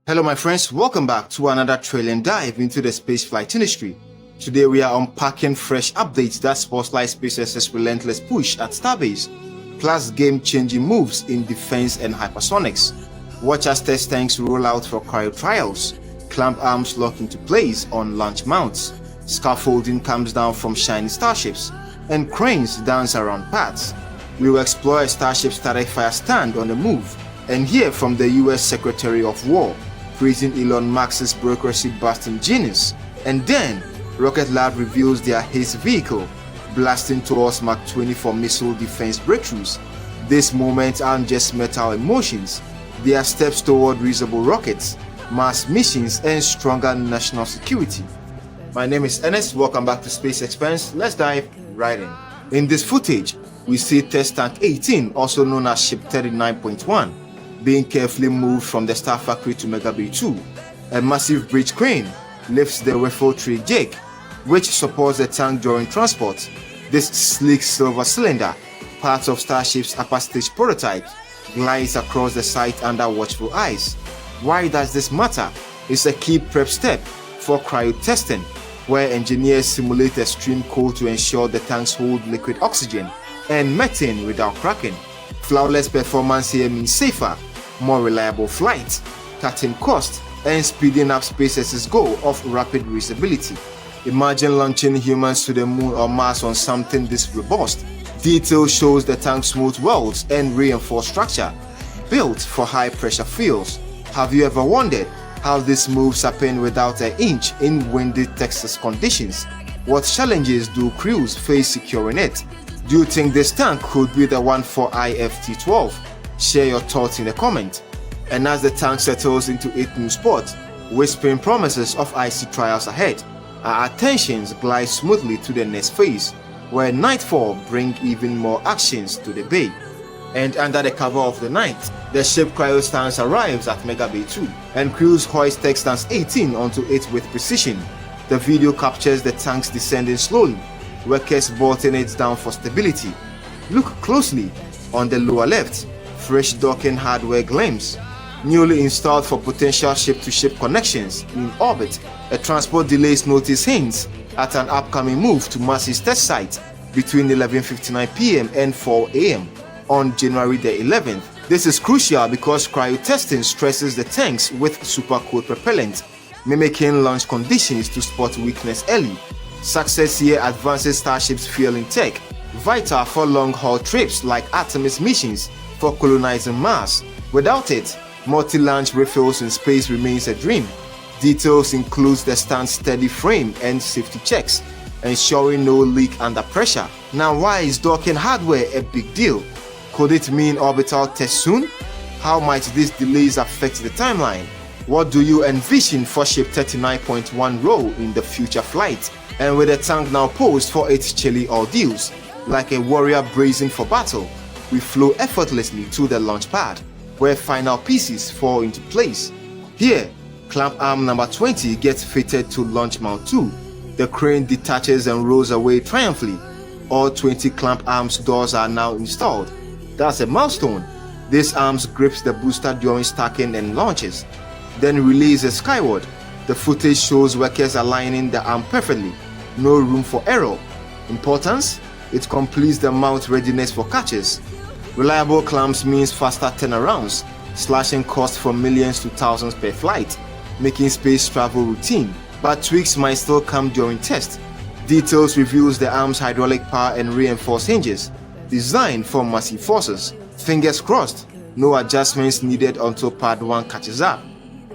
Hello my friends, welcome back to another thrilling dive into the spaceflight industry. Today we are unpacking fresh updates that spotlight SpaceX's relentless push at Starbase, plus game-changing moves in defense and hypersonics. Watch as test tanks roll out for cryo trials, clamp arms lock into place on launch mounts, scaffolding comes down from shiny starships, and cranes dance around paths. We will explore a Starship static fire stand on the move, and hear from the US Secretary of War, praising Elon Musk's bureaucracy-busting genius. And then, Rocket Lab reveals their HASTE vehicle, blasting towards Mach 24 missile defense breakthroughs. These moments aren't just metal emotions, they are steps toward reusable rockets, Mars missions, and stronger national security. My name is Ernest, welcome back to Space Expense. Let's dive right in. In this footage, we see Test Tank 18, also known as Ship 39.1, being carefully moved from the Star Factory to Mega Bay 2. A massive bridge crane lifts the waffle tray jig, which supports the tank during transport. This sleek silver cylinder, part of Starship's upper stage prototype, glides across the site under watchful eyes. Why does this matter? It's a key prep step for cryo testing, where engineers simulate extreme cold to ensure the tanks hold liquid oxygen and methane without cracking. Flawless performance here means safer, more reliable flight, cutting cost, and speeding up SpaceX's goal of rapid reusability. Imagine launching humans to the moon or Mars on something this robust. Detail shows the tank's smooth welds and reinforced structure, built for high pressure fields. Have you ever wondered how this moves happen without an inch in windy Texas conditions? What challenges do crews face securing it? Do you think this tank could be the one for IFT-12? Share your thoughts in the comment. And as the tank settles into its new spot, whispering promises of icy trials ahead, our attentions glide smoothly to the next phase, where nightfall brings even more actions to the bay. And under the cover of the night, the ship cryo stance arrives at Mega Bay 2, and crews hoist Tech Stance 18 onto it with precision. The video captures the tanks descending slowly, workers bolting it down for stability. Look closely on the lower left. Fresh docking hardware gleams, newly installed for potential ship-to-ship connections in orbit. A transport delays notice hints at an upcoming move to Mars's test site between 11:59 p.m. and 4 a.m. on January the 11th. This is crucial because cryo testing stresses the tanks with super cold propellant, mimicking launch conditions to spot weakness early. Success here advances Starship's fueling tech, vital for long-haul trips like Artemis missions for colonizing Mars. Without it, multi-launch refills in space remains a dream. Details includes the stand's steady frame and safety checks, ensuring no leak under pressure. Now, why is docking hardware a big deal? Could it mean orbital tests soon? How might these delays affect the timeline? What do you envision for Ship 39.1 role in the future flight? And with the tank now posed for its chilly ordeals, like a warrior bracing for battle, we flow effortlessly to the launch pad, where final pieces fall into place. Here, clamp arm number 20 gets fitted to launch mount 2. The crane detaches and rolls away triumphantly. All 20 clamp arms doors are now installed. That's a milestone. This arms grips the booster during stacking and launches, then releases skyward. The footage shows workers aligning the arm perfectly. No room for error. Importance? It completes the mount readiness for catches. Reliable clamps means faster turnarounds, slashing costs from millions to thousands per flight, making space travel routine. But tweaks might still come during test. Details reveals the arm's hydraulic power and reinforced hinges, designed for massive forces. Fingers crossed, no adjustments needed until pad 1 catches up.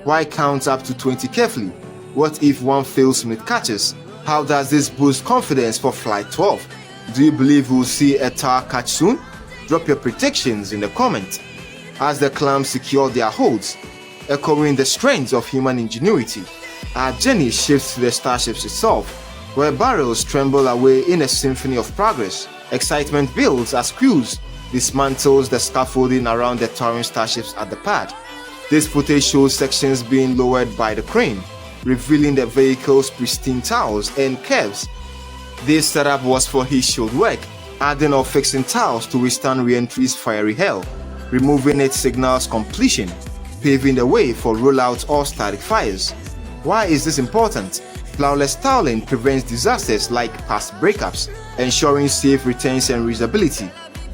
Why count up to 20 carefully? What if one fails mid-catches? How does this boost confidence for Flight 12? Do you believe we'll see a tower catch soon? Drop your predictions in the comments. As the clamps secure their holds, echoing the strength of human ingenuity, our journey shifts to the starships itself, where barrels tremble away in a symphony of progress. Excitement builds as crews dismantles the scaffolding around the towering starships at the pad. This footage shows sections being lowered by the crane, revealing the vehicle's pristine towers and curves. This setup was for heat shield work, adding or fixing tiles to withstand re-entry's fiery hell. Removing it signals completion. paving the way for rollout or static fires. Why is this important? Flawless styling prevents disasters like past breakups, ensuring safe returns and reusability,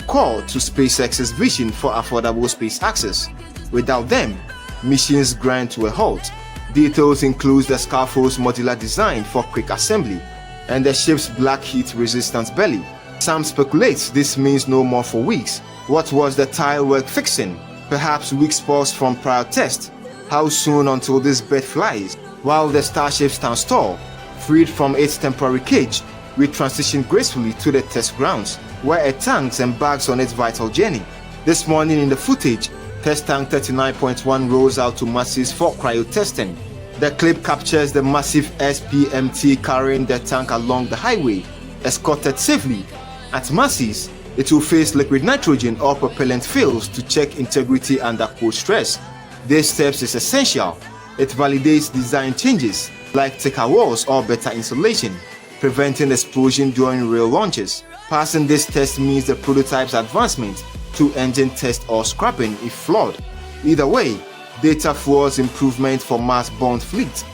core to SpaceX's vision for affordable space access. Without them, missions grind to a halt. Details include the scaffold's modular design for quick assembly and the ship's black heat-resistant belly. Some speculate this means no more for weeks. What was the tile work fixing? Perhaps weeks pause from prior test. How soon until this bird flies? While the Starship stands tall, freed from its temporary cage, we transition gracefully to the test grounds, where a tank embarks on its vital journey. This morning in the footage, Test Tank 39.1 rolls out to Massey's for cryo testing. The clip captures the massive SPMT carrying the tank along the highway, escorted safely. At Massey's, it will face liquid nitrogen or propellant fills to check integrity under cold stress. This step is essential. It validates design changes like thicker walls or better insulation, preventing explosion during real launches. Passing this test means the prototype's advancement to engine test or scrapping if flawed. Either way, data fuels improvement for mass-bound fleet.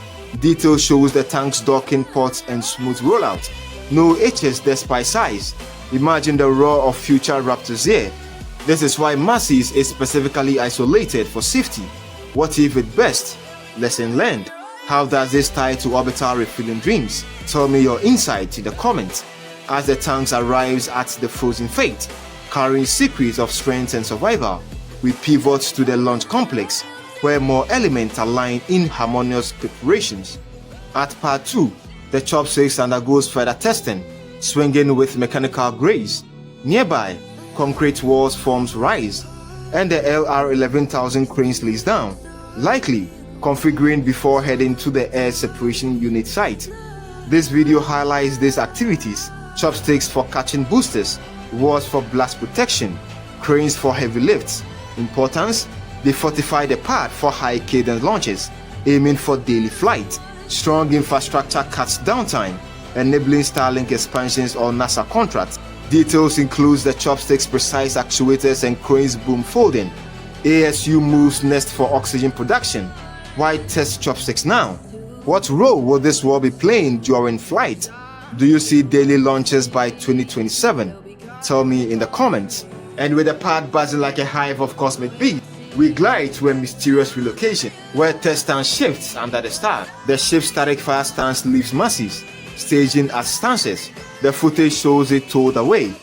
Detail shows the tank's docking ports and smooth rollout. No hitches despite size. Imagine the roar of future Raptors here. This is why Massey's is specifically isolated for safety. What if it burst? Lesson learned. How does this tie to orbital refilling dreams? Tell me your insight in the comments. As the tanks arrives at the frozen fate, carrying secrets of strength and survival, we pivot to the launch complex, where more elements align in harmonious preparations. At part 2, the chopsticks undergoes further testing, swinging with mechanical grace. Nearby, concrete walls forms rise, and the LR-11,000 cranes lays down, likely configuring before heading to the air separation unit site. This video highlights these activities: chopsticks for catching boosters, walls for blast protection, cranes for heavy lifts. Importance: they fortify the pad for high cadence launches, aiming for daily flight. Strong infrastructure cuts downtime, enabling Starlink expansions or NASA contracts. Details includes the chopsticks' precise actuators and cranes boom folding. ASU moves next for oxygen production. Why test chopsticks now? What role will this wall be playing during flight? Do you see daily launches by 2027? Tell me in the comments. And with the pad buzzing like a hive of cosmic bees, we glide to a mysterious relocation where test stand shifts under the star. The ship's static fire stance leaves Massey's, staging at stances. The footage shows it towed away,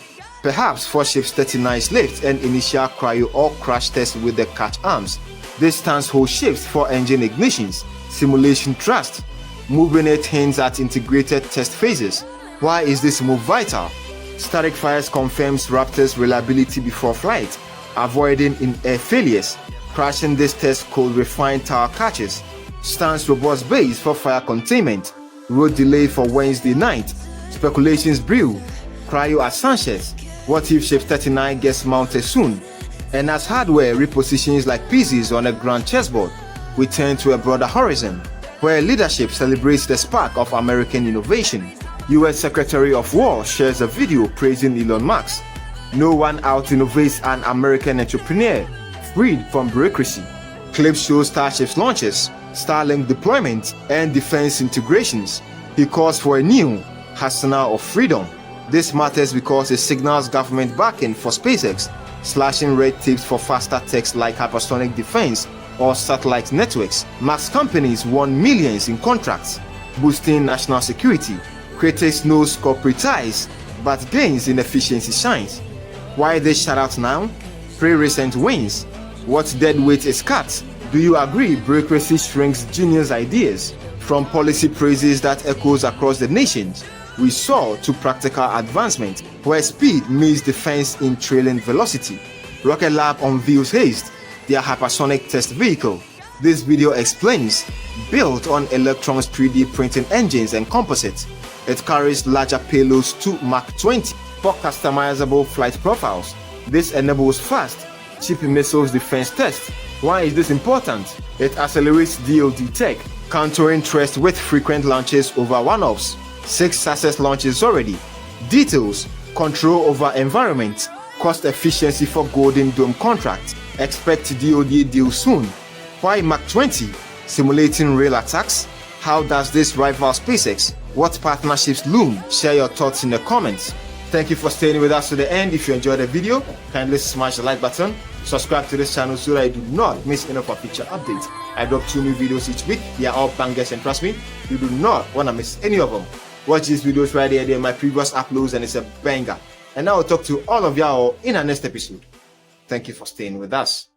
perhaps for ship's 39's lift and initial cryo or crash test with the catch arms. This stance holds shifts for engine ignitions, simulation thrust. Moving it hints at integrated test phases. Why is this move vital? Static fires confirms Raptor's reliability before flight, avoiding in-air failures. Crashing this test could refine tower catches. Stance robust base for fire containment. Road delay for Wednesday night. Speculations brew. Cryo at Sanchez. What if Ship 39 gets mounted soon? And as hardware repositions like pieces on a grand chessboard, we turn to a broader horizon, where leadership celebrates the spark of American innovation. US Secretary of War shares a video praising Elon Musk. No one out-innovates an American entrepreneur, freed from bureaucracy. Clip shows Starship's launches, Starlink deployment, and defense integrations. He calls for a new arsenal of freedom. This matters because it signals government backing for SpaceX, slashing red tapes for faster techs like hypersonic defense or satellite networks. Musk's companies won millions in contracts, boosting national security. Critics knows corporate ties, but gains in efficiency shines. Why this shout-out now? Pre-recent wins. What dead weight is cut? Do you agree bureaucracy shrinks genius ideas? From policy praises that echoes across the nations, we saw to practical advancement, where speed meets defense in trailing velocity. Rocket Lab unveils HASTE, their hypersonic test vehicle. This video explains, built on Electron's 3D printing engines and composites, it carries larger payloads to Mach 20 for customizable flight profiles. This enables fast, cheap missiles defense tests. Why is this important? It accelerates DoD tech, countering threats with frequent launches over one-offs. 6 success launches already. Details: control over environment, cost efficiency for Golden Dome contract. Expect DoD deal soon. Why Mach 20? Simulating real attacks? How does this rival SpaceX? What partnerships loom? Share your thoughts in the comments. Thank you for staying with us to the end. If you enjoyed the video, kindly smash the like button. Subscribe to this channel so that you do not miss any of our future updates. I drop 2 new videos each week. They are all bangers, and trust me, you do not want to miss any of them. Watch these videos right here. They're my previous uploads and it's a banger. And now I'll talk to all of y'all in our next episode. Thank you for staying with us.